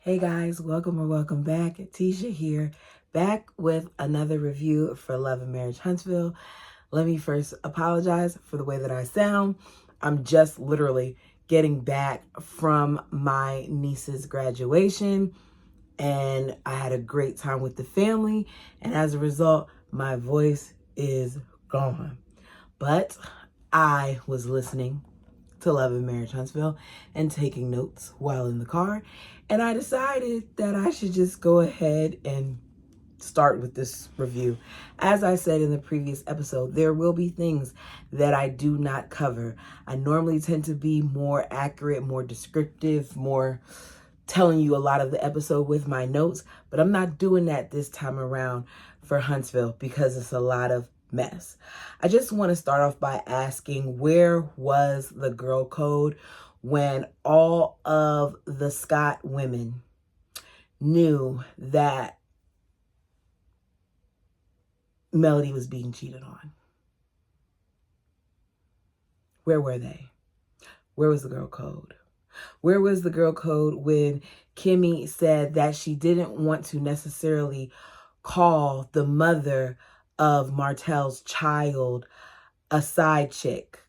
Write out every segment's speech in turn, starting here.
Hey guys, welcome or welcome back. Tisha here, back with another review for Love and Marriage Huntsville. Let me first apologize for the way that I sound. I'm just literally getting back from my niece's graduation, and I had a great time with the family, and as a result, my voice is gone. But I was listening to Love and Marriage Huntsville and taking notes while in the car. And I decided that I should just go ahead and start with this review. As I said in the previous episode, there will be things that I do not cover. I normally tend to be more accurate, more descriptive, more telling you a lot of the episode with my notes, but I'm not doing that this time around for Huntsville because it's a lot of mess. I just want to start off by asking, where was the girl code when all of the Scott women knew that Melody was being cheated on? Where were they? Where was the girl code? Where was the girl code when Kimmy said that she didn't want to necessarily call the mother of Martell's child a side chick?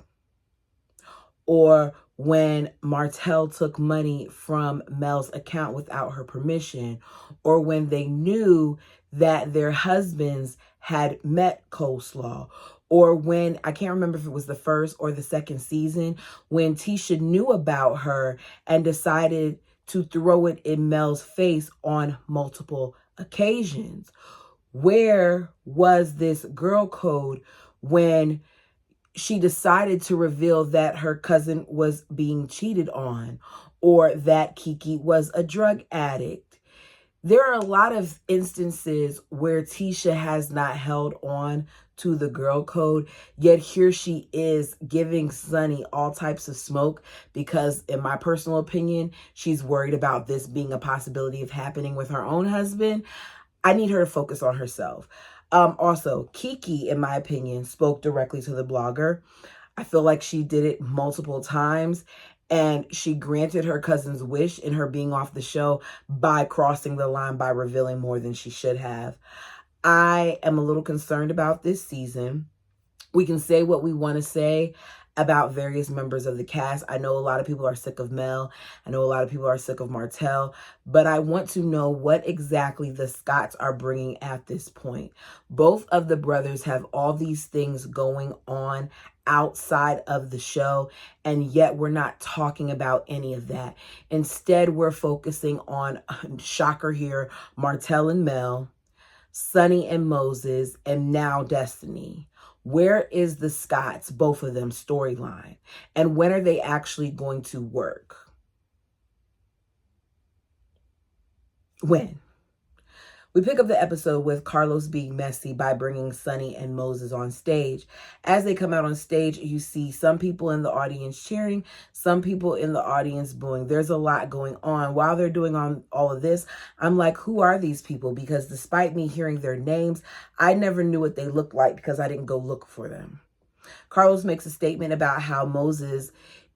Or when Martell took money from Mel's account without her permission? Or when they knew that their husbands had met Coleslaw? Or when, I can't remember if it was the first or the second season, when Tisha knew about her and decided to throw it in Mel's face on multiple occasions? Where was this girl code when she decided to reveal that her cousin was being cheated on, or that Kiki was a drug addict? There are a lot of instances where Tisha has not held on to the girl code, yet here she is giving Sunny all types of smoke because, in my personal opinion, she's worried about this being a possibility of happening with her own husband. I need her to focus on herself. Also, Kiki, in my opinion, spoke directly to the blogger. I feel like she did it multiple times, and she granted her cousin's wish in her being off the show by crossing the line, by revealing more than she should have. I am a little concerned about this season. We can say what we want to say about various members of the cast. I know a lot of people are sick of Mel. I know a lot of people are sick of Martell, but I want to know what exactly the Scotts are bringing at this point. Both of the brothers have all these things going on outside of the show, and yet we're not talking about any of that. Instead, we're focusing on, shocker here, Martell and Mel, Sunny and Moses, and now Destiny. Where is the Scotts, both of them, storyline? And when are they actually going to work? When? We pick up the episode with Carlos being messy by bringing Sunny and Moses on stage. As they come out on stage, you see some people in the audience cheering, some people in the audience booing. There's a lot going on. While they're doing all of this, I'm like, who are these people? Because despite me hearing their names, I never knew what they looked like because I didn't go look for them. Carlos makes a statement about how Moses,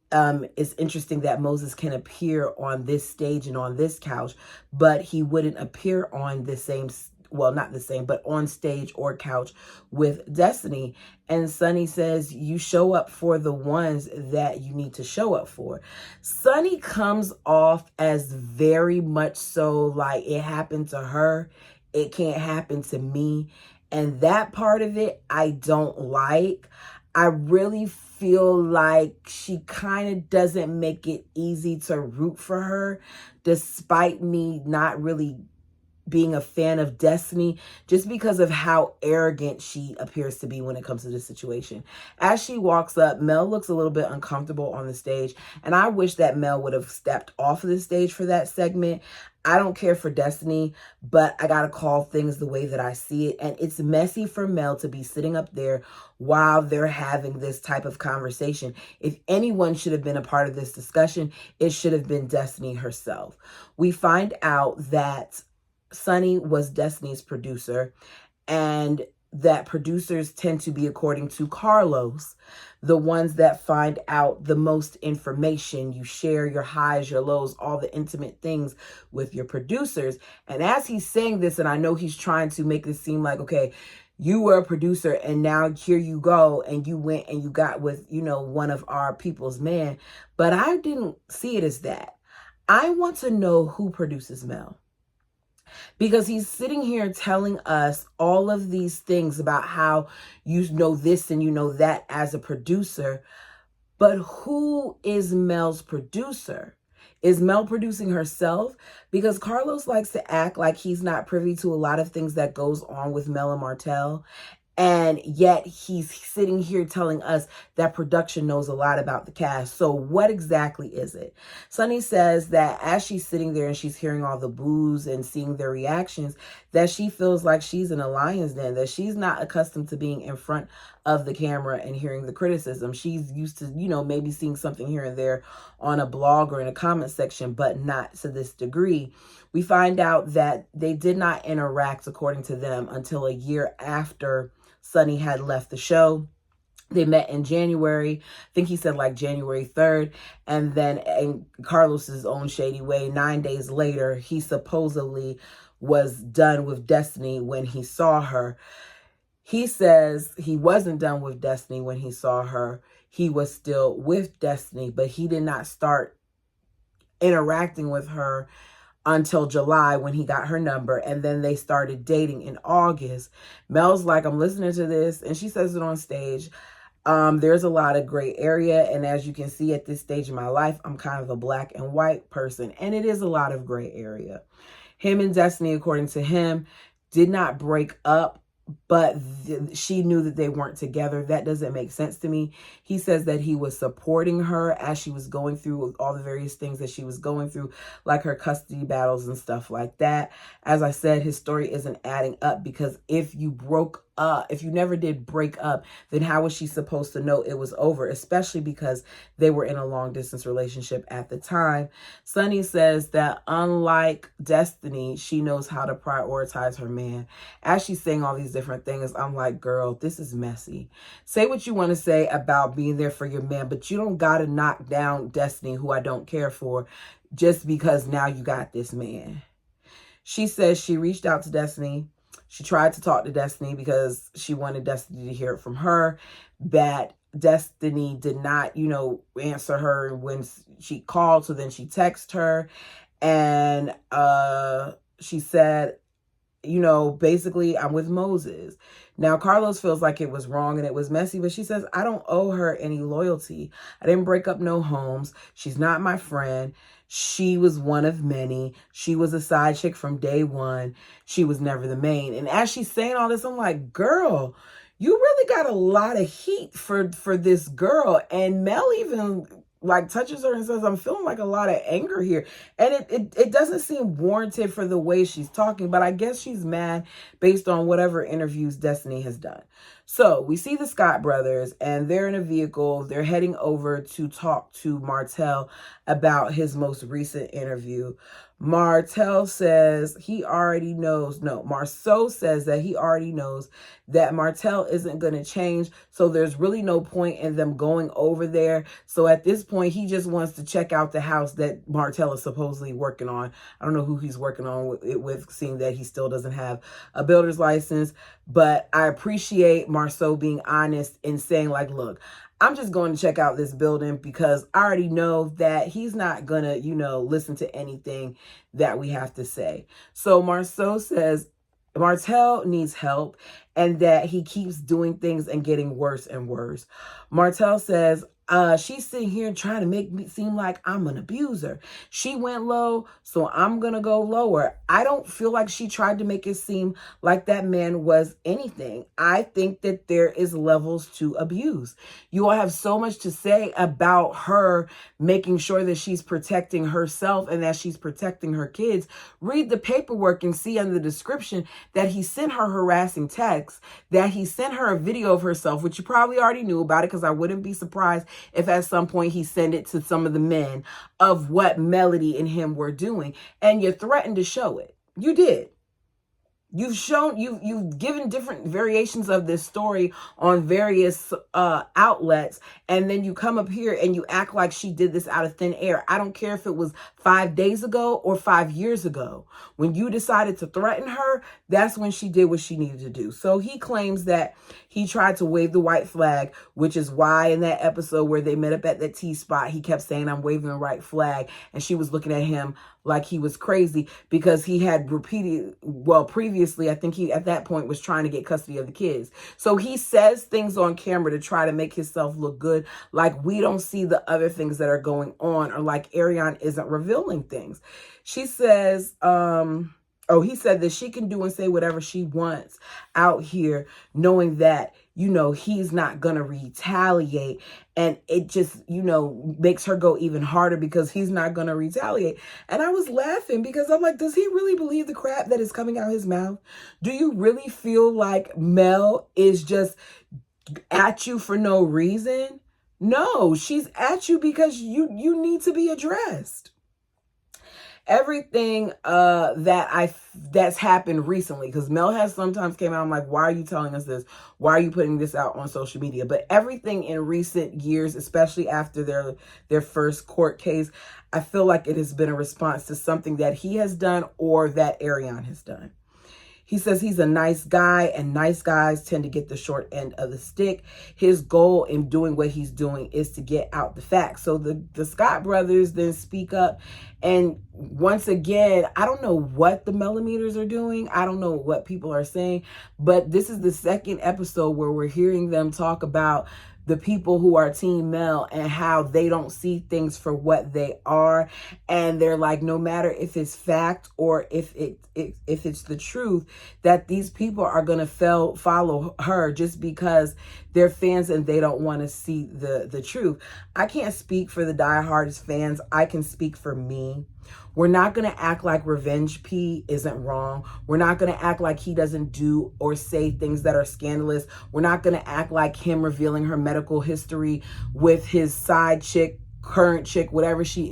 it's interesting that Moses can appear on this stage and on this couch, but he wouldn't appear on the same, well, not the same, but on stage or couch with Destiny. And Sunny says, you show up for the ones that you need to show up for. Sunny comes off as very much so like it happened to her, it can't happen to me. And that part of it, I don't like. I really feel like she kind of doesn't make it easy to root for her, despite me not really being a fan of Destiny, just because of how arrogant she appears to be when it comes to this situation. As she walks up, Mel looks a little bit uncomfortable on the stage, and I wish that Mel would have stepped off of the stage for that segment. I don't care for Destiny, but I gotta call things the way that I see it, and it's messy for Mel to be sitting up there while they're having this type of conversation. If anyone should have been a part of this discussion, it should have been Destiny herself. We find out that Sunny was Destiny's producer, and that producers tend to be, according to Carlos, the ones that find out the most information. You share your highs, your lows, all the intimate things with your producers. And as he's saying this, and I know he's trying to make this seem like, okay, you were a producer and now here you go and you went and you got with, one of our people's men. But I didn't see it as that. I want to know who produces Mel. Because he's sitting here telling us all of these things about how you know this and you know that as a producer. But who is Mel's producer? Is Mel producing herself? Because Carlos likes to act like he's not privy to a lot of things that goes on with Mel and Martell. And yet he's sitting here telling us that production knows a lot about the cast. So what exactly is it? Sonny says that as she's sitting there and she's hearing all the boos and seeing their reactions, that she feels like she's in a lion's den, that she's not accustomed to being in front of the camera and hearing the criticism. She's used to, maybe seeing something here and there on a blog or in a comment section, but not to this degree. We find out that they did not interact, according to them, until a year after Sonny had left the show. They met in January. I think he said like January 3rd. And then in Carlos's own shady way, 9 days later, he supposedly was done with Destiny when he saw her. He says he wasn't done with Destiny when he saw her. He was still with Destiny, but he did not start interacting with her until July when he got her number, and then they started dating in August. Mel's like, I'm listening to this, and she says it on stage. There's a lot of gray area, and as you can see at this stage in my life, I'm kind of a black and white person, and it is a lot of gray area. Him and Destiny, according to him, did not break up, but she knew that they weren't together. That doesn't make sense to me. He says that he was supporting her as she was going through all the various things that she was going through, like her custody battles and stuff like that. As I said, his story isn't adding up, because if you never did break up, then how was she supposed to know it was over, especially because they were in a long distance relationship at the time. Sonny says that unlike Destiny, she knows how to prioritize her man. As she's saying all these different things, I'm like, girl, this is messy. Say what you want to say about being there for your man, but you don't got to knock down Destiny, who I don't care for, just because now you got this man. She says she reached out to Destiny. She tried to talk to Destiny because she wanted Destiny to hear it from her, that Destiny did not, answer her when she called. So then she texted her and she said, basically, I'm with Moses. Now, Carlos feels like it was wrong and it was messy, but she says, I don't owe her any loyalty. I didn't break up no homes. She's not my friend. She was one of many. She was a side chick from day one. She was never the main. And as she's saying all this, I'm like, girl, you really got a lot of heat for this girl. And Mel even touches her and says, I'm feeling like a lot of anger here. And it doesn't seem warranted for the way she's talking, but I guess she's mad based on whatever interviews Destiny has done. So we see the Scott brothers and they're in a vehicle. They're heading over to talk to Martell about his most recent interview. Martell says he already knows. No, Marceau says that he already knows that Martell isn't going to change. So there's really no point in them going over there. So at this point, he just wants to check out the house that Martell is supposedly working on. I don't know who he's working on with seeing that he still doesn't have a builder's license. But I appreciate Marceau being honest and saying like, look, I'm just going to check out this building because I already know that he's not going to, listen to anything that we have to say. So Marceau says Martell needs help and that he keeps doing things and getting worse and worse. Martell says, she's sitting here trying to make me seem like I'm an abuser. She went low, so I'm going to go lower. I don't feel like she tried to make it seem like that man was anything. I think that there is levels to abuse. You all have so much to say about her making sure that she's protecting herself and that she's protecting her kids. Read the paperwork and see under the description that he sent her harassing texts, that he sent her a video of herself, which you probably already knew about it because I wouldn't be surprised if at some point he sent it to some of the men of what Melody and him were doing. And you threatened to show it. You did. You've given different variations of this story on various outlets, and then you come up here and you act like she did this out of thin air. I don't care if it was 5 days ago or 5 years ago. When you decided to threaten her, that's when she did what she needed to do. So he claims that he tried to wave the white flag, which is why in that episode where they met up at that T spot, he kept saying, "I'm waving the right flag," and she was looking at him like he was crazy because he had previously, I think he at that point was trying to get custody of the kids. So he says things on camera to try to make himself look good, like we don't see the other things that are going on, or like Ariane isn't revealing things. She says, he said that she can do and say whatever she wants out here, knowing that, he's not going to retaliate. And it just, makes her go even harder because he's not going to retaliate. And I was laughing because I'm like, does he really believe the crap that is coming out his mouth? Do you really feel like Mel is just at you for no reason? No, she's at you because you need to be addressed. Everything that's happened recently, because Mel has sometimes came out, I'm like, why are you telling us this? Why are you putting this out on social media? But everything in recent years, especially after their first court case, I feel like it has been a response to something that he has done or that Ariane has done. He says he's a nice guy, and nice guys tend to get the short end of the stick. His goal in doing what he's doing is to get out the facts. So the Scott brothers then speak up. And once again, I don't know what the millimeters are doing. I don't know what people are saying. But this is the second episode where we're hearing them talk about the people who are Team Mel and how they don't see things for what they are. And they're like, no matter if it's fact or if it's the truth, that these people are going to follow her just because they're fans and they don't want to see the truth. I can't speak for the diehard fans. I can speak for me. We're not going to act like Revenge P isn't wrong. We're not going to act like he doesn't do or say things that are scandalous. We're not going to act like him revealing her medical history with his side chick, current chick, whatever she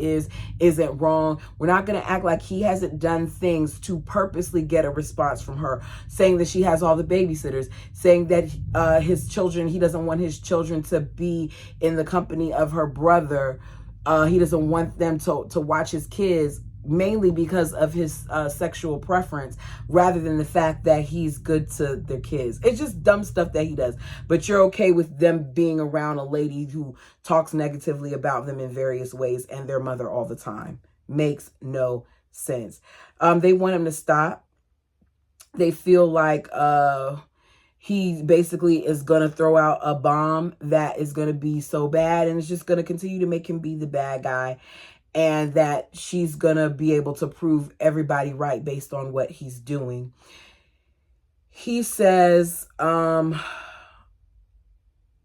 isn't wrong. We're not going to act like he hasn't done things to purposely get a response from her, saying that she has all the babysitters, saying that his children, he doesn't want his children to be in the company of her brother. He doesn't want them to watch his kids, mainly because of his sexual preference, rather than the fact that he's good to their kids. It's just dumb stuff that he does. But you're okay with them being around a lady who talks negatively about them in various ways and their mother all the time. Makes no sense. They want him to stop. They feel like he basically is going to throw out a bomb that is going to be so bad, and it's just going to continue to make him be the bad guy, and that she's going to be able to prove everybody right based on what he's doing. He says,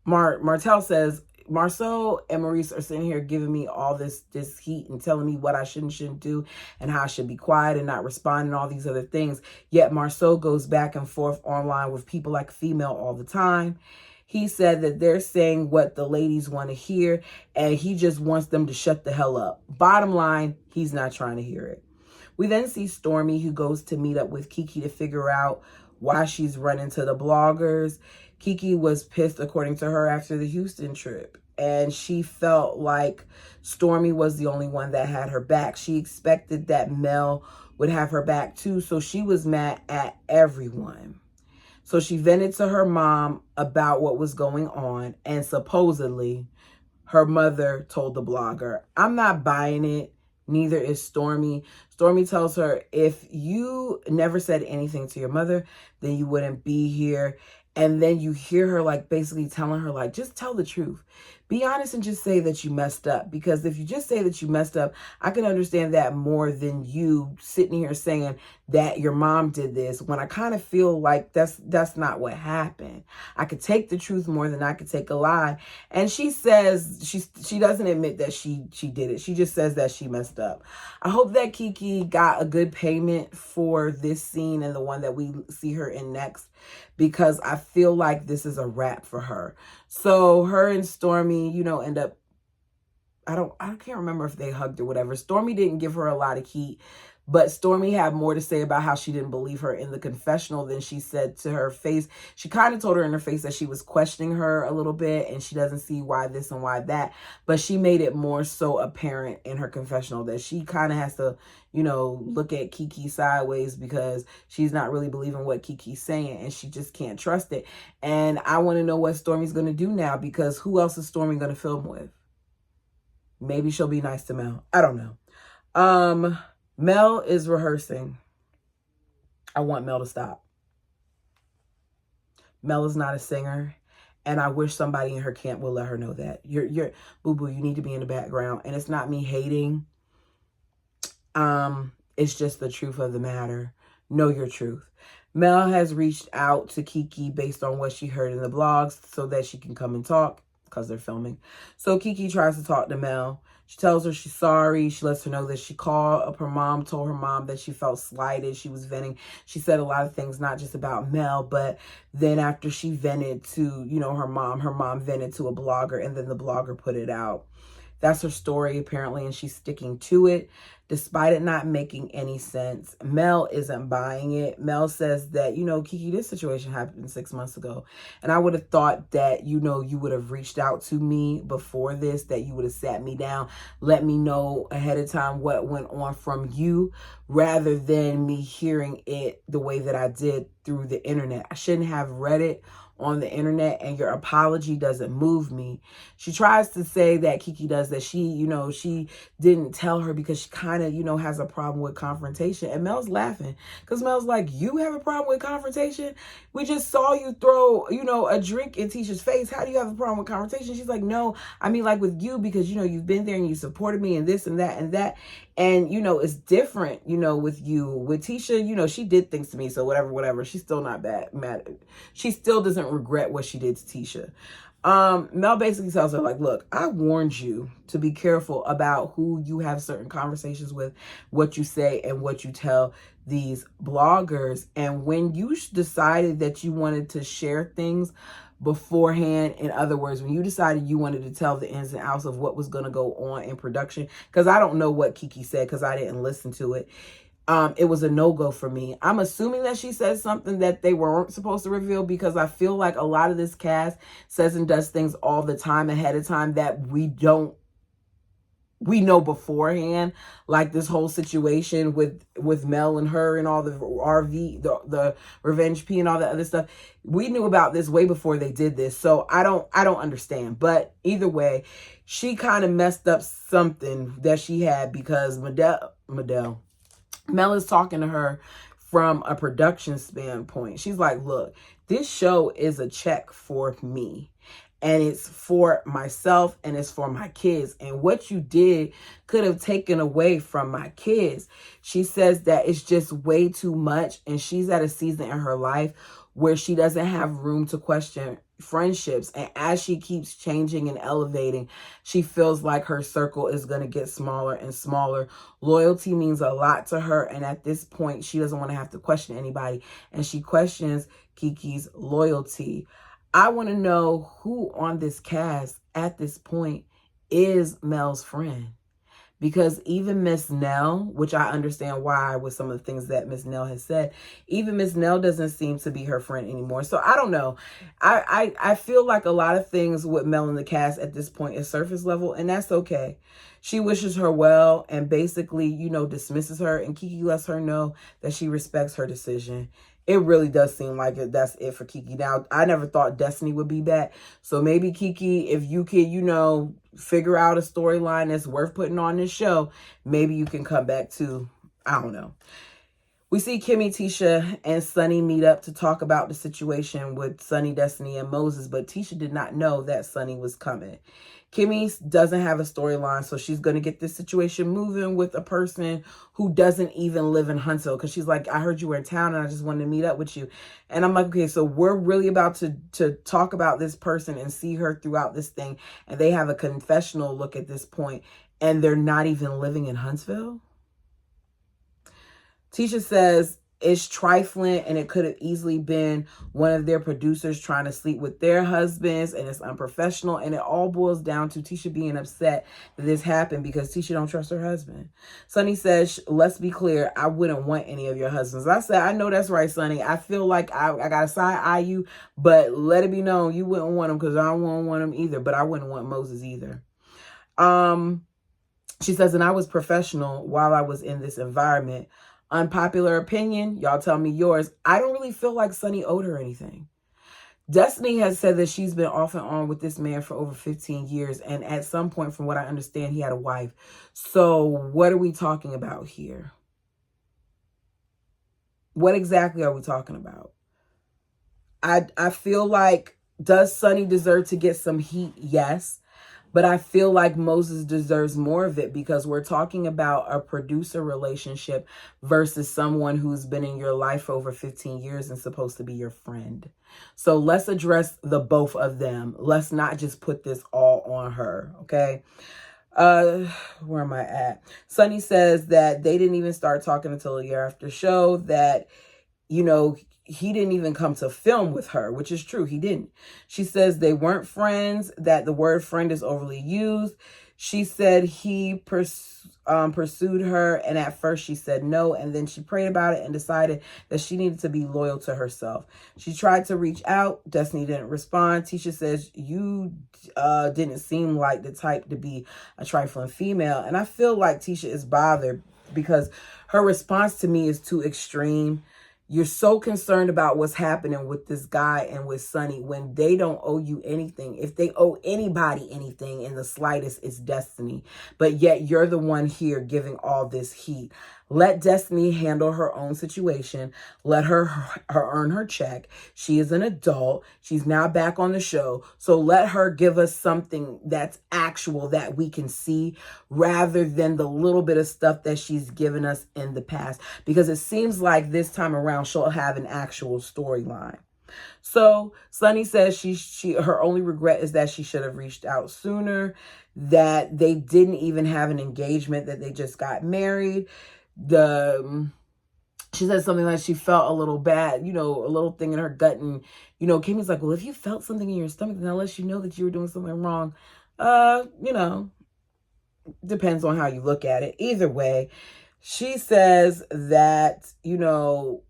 Martell says, Marceau and Maurice are sitting here giving me all this heat and telling me what I shouldn't do and how I should be quiet and not respond and all these other things. Yet Marceau goes back and forth online with people like Female all the time. He said that they're saying what the ladies want to hear, and he just wants them to shut the hell up. Bottom line, he's not trying to hear it. We then see Stormy, who goes to meet up with Kiki to figure out why she's running to the bloggers. Kiki was pissed, according to her, after the Houston trip, and she felt like Stormy was the only one that had her back. She expected that Mel would have her back too, so she was mad at everyone. So she vented to her mom about what was going on, and supposedly her mother told the blogger. I'm not buying it. Neither is Stormy. Stormy tells her, if you never said anything to your mother, then you wouldn't be here. And then you hear her like basically telling her, like, just tell the truth. Be honest and just say that you messed up. Because if you just say that you messed up, I can understand that more than you sitting here saying that your mom did this, when I kind of feel like that's not what happened. I could take the truth more than I could take a lie. And she says she doesn't admit that she did it. She just says that she messed up. I hope that Kiki got a good payment for this scene and the one that we see her in next, because I feel like this is a wrap for her. So her and Stormy, end up I can't remember if they hugged or whatever. Stormy didn't give her a lot of heat, but Stormy had more to say about how she didn't believe her in the confessional than she said to her face. She kind of told her in her face that she was questioning her a little bit and she doesn't see why this and why that. But she made it more so apparent in her confessional that she kind of has to, you know, look at Kiki sideways because she's not really believing what Kiki's saying and she just can't trust it. And I want to know what Stormy's going to do now, because who else is Stormy going to film with? Maybe she'll be nice to Mel. I don't know. Mel is rehearsing. I want Mel to stop. Mel is not a singer. And I wish somebody in her camp will let her know that. You're boo-boo, you need to be in the background. And it's not me hating. It's just the truth of the matter. Know your truth. Mel has reached out to Kiki based on what she heard in the blogs so that she can come and talk, because they're filming. So Kiki tries to talk to Mel. She tells her she's sorry. She lets her know that she called up her mom, told her mom that she felt slighted. She was venting. She said a lot of things, not just about Mel, but then after she vented to, you know, her mom vented to a blogger, and then the blogger put it out. That's her story, apparently, and she's sticking to it, despite it not making any sense. Mel isn't buying it. Mel says that, you know, Kiki, this situation happened 6 months ago. And I would have thought that, you know, you would have reached out to me before this, that you would have sat me down, let me know ahead of time what went on from you, rather than me hearing it the way that I did through the internet. I shouldn't have read it on the internet, and your apology doesn't move me. She tries to say that Kiki does, that she, you know, she didn't tell her because she kind of, you know, has a problem with confrontation. And Mel's laughing because Mel's like, you have a problem with confrontation? We just saw you throw, you know, a drink in Tisha's face. How do you have a problem with confrontation? She's like, no, I mean, like with you, because, you know, you've been there and you supported me and this and that and that. And, you know, it's different, you know, with you. With Tisha, you know, she did things to me. So whatever. She's still not mad. She still doesn't regret what she did to Tisha. Mel basically tells her, like, look, I warned you to be careful about who you have certain conversations with, what you say and what you tell these bloggers. And when you decided that you wanted to share things beforehand, in other words, when you decided you wanted to tell the ins and outs of what was going to go on in production, because I don't know what Kiki said because I didn't listen to it. It was a no-go for me. I'm assuming that she said something that they weren't supposed to reveal, because I feel like a lot of this cast says and does things all the time ahead of time that we know beforehand, like this whole situation with Mel and her and all the RV, the revenge P and all that other stuff. We knew about this way before they did this. So I don't understand. But either way, she kind of messed up something that she had, because Mel is talking to her from a production standpoint. She's like, look, this show is a check for me. And it's for myself and it's for my kids. And what you did could have taken away from my kids. She says that it's just way too much. And she's at a season in her life where she doesn't have room to question friendships. And as she keeps changing and elevating, she feels like her circle is going to get smaller and smaller. Loyalty means a lot to her. And at this point, she doesn't want to have to question anybody. And she questions Kiki's loyalty. I want to know who on this cast at this point is Mel's friend. Because even Miss Nell, which I understand why with some of the things that Miss Nell has said, even Miss Nell doesn't seem to be her friend anymore. So I don't know. I feel like a lot of things with Mel in the cast at this point is surface level, and that's okay. She wishes her well and basically, you know, dismisses her, and Kiki lets her know that she respects her decision. It really does seem like that's it for Kiki. Now, I never thought Destiny would be back. So maybe Kiki, if you could, you know, figure out a storyline that's worth putting on this show, maybe you can come back to, I don't know. We see Kimmy, Tisha, and Sunny meet up to talk about the situation with Sunny, Destiny, and Moses, but Tisha did not know that Sunny was coming. Kimmy doesn't have a storyline, so she's going to get this situation moving with a person who doesn't even live in Huntsville, because she's like, I heard you were in town and I just wanted to meet up with you. And I'm like, okay, so we're really about to talk about this person and see her throughout this thing, and they have a confessional look at this point, and they're not even living in Huntsville? Tisha says it's trifling, and it could have easily been one of their producers trying to sleep with their husbands, and it's unprofessional, and it all boils down to Tisha being upset that this happened because Tisha don't trust her husband. Sonny says, let's be clear, I wouldn't want any of your husbands. I said, I know that's right, Sonny. I feel like I got to side eye you, but let it be known you wouldn't want them, because I wouldn't want them either, but I wouldn't want Moses either. She says, and I was professional while I was in this environment. Unpopular opinion, y'all tell me yours. I don't really feel like Sonny owed her anything. Destiny has said that she's been off and on with this man for over 15 years. And at some point, from what I understand, he had a wife. So what are we talking about here? What exactly are we talking about? I feel like, does Sonny deserve to get some heat? Yes. But I feel like Moses deserves more of it, because we're talking about a producer relationship versus someone who's been in your life for over 15 years and supposed to be your friend. So let's address the both of them. Let's not just put this all on her, okay? Where am I at? Sonny says that they didn't even start talking until a year after show, that, you know, he didn't even come to film with her, which is true. He didn't. She says they weren't friends, that the word friend is overly used. She said he pursued her, and at first she said no, and then she prayed about it and decided that she needed to be loyal to herself. She tried to reach out. Destiny didn't respond. Tisha says, you didn't seem like the type to be a trifling female. And I feel like Tisha is bothered because her response to me is too extreme. You're so concerned about what's happening with this guy and with Sonny when they don't owe you anything. If they owe anybody anything in the slightest, it's Destiny. But yet you're the one here giving all this heat. Let Destiny handle her own situation. Let her earn her check. She is an adult. She's now back on the show. So let her give us something that's actual that we can see, rather than the little bit of stuff that she's given us in the past. Because it seems like this time around she'll have an actual storyline. So Sonny says her only regret is that she should have reached out sooner, that they didn't even have an engagement, that they just got married. She said something like she felt a little bad, you know, a little thing in her gut. And, you know, Kimmy's like, well, if you felt something in your stomach, then that lets you know that you were doing something wrong. You know, depends on how you look at it. Either way, she says that, you know,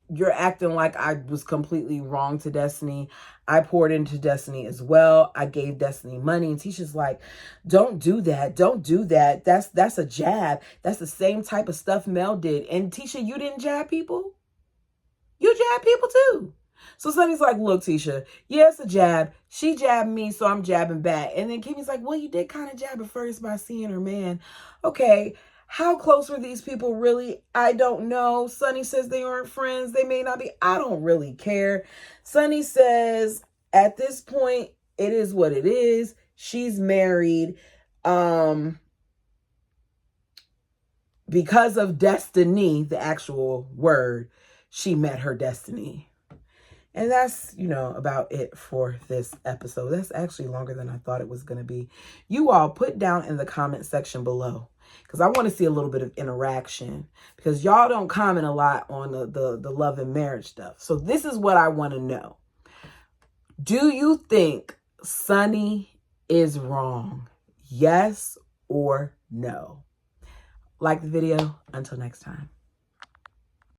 you're acting like I was completely wrong to Destiny. I poured into Destiny as well. I gave Destiny money. And Tisha's like, don't do that. Don't do that. That's a jab. That's the same type of stuff Mel did. And Tisha, you didn't jab people? You jab people too. So Sonny's like, look, Tisha, yeah, it's a jab. She jabbed me, so I'm jabbing back. And then Kimmy's like, well, you did kind of jab at first by seeing her man. Okay. How close were these people really? I don't know. Sonny says they aren't friends. They may not be. I don't really care. Sonny says at this point, it is what it is. She's married. Because of destiny, the actual word, she met her destiny. And that's, you know, about it for this episode. That's actually longer than I thought it was going to be. You all put down in the comment section below, because I want to see a little bit of interaction, because y'all don't comment a lot on the love and marriage stuff. So this is what I want to know. Do you think Sonny is wrong? Yes or no? Like the video. Until next time.